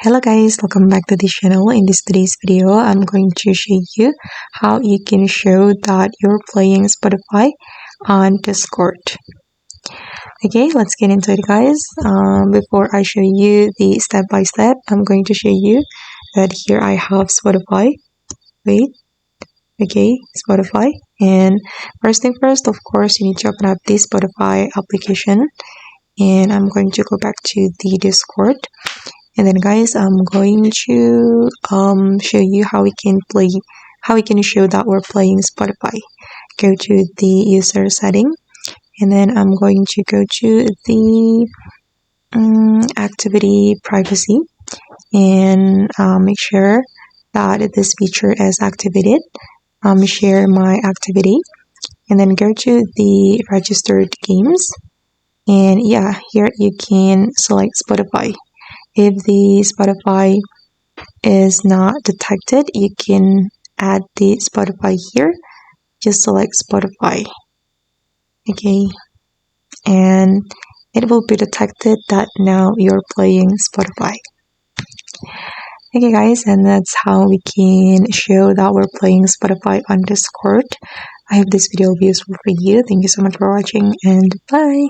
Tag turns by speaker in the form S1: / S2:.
S1: Hello guys, welcome back to this channel. In today's video, I'm going to show you how you can show that you're playing Spotify on Discord. Okay, let's get into it guys. Before I show you the step-by-step, I'm going to show you that here I have Spotify. Wait, okay, Spotify. And first thing first, of course, you need to open up the Spotify application. And I'm going to go back to the Discord. And then guys, I'm going to show you how we can show that we're playing Spotify. Go to the user setting, and then I'm going to go to the activity privacy, and make sure that this feature is activated. Share my activity, and then go to the registered games, and yeah, here you can select Spotify. If the Spotify is not detected, you can add the Spotify here. Just select Spotify. Okay. And it will be detected that now you're playing Spotify. Okay guys, and that's how we can show that we're playing Spotify on Discord. I hope this video will be useful for you. Thank you so much for watching, and bye.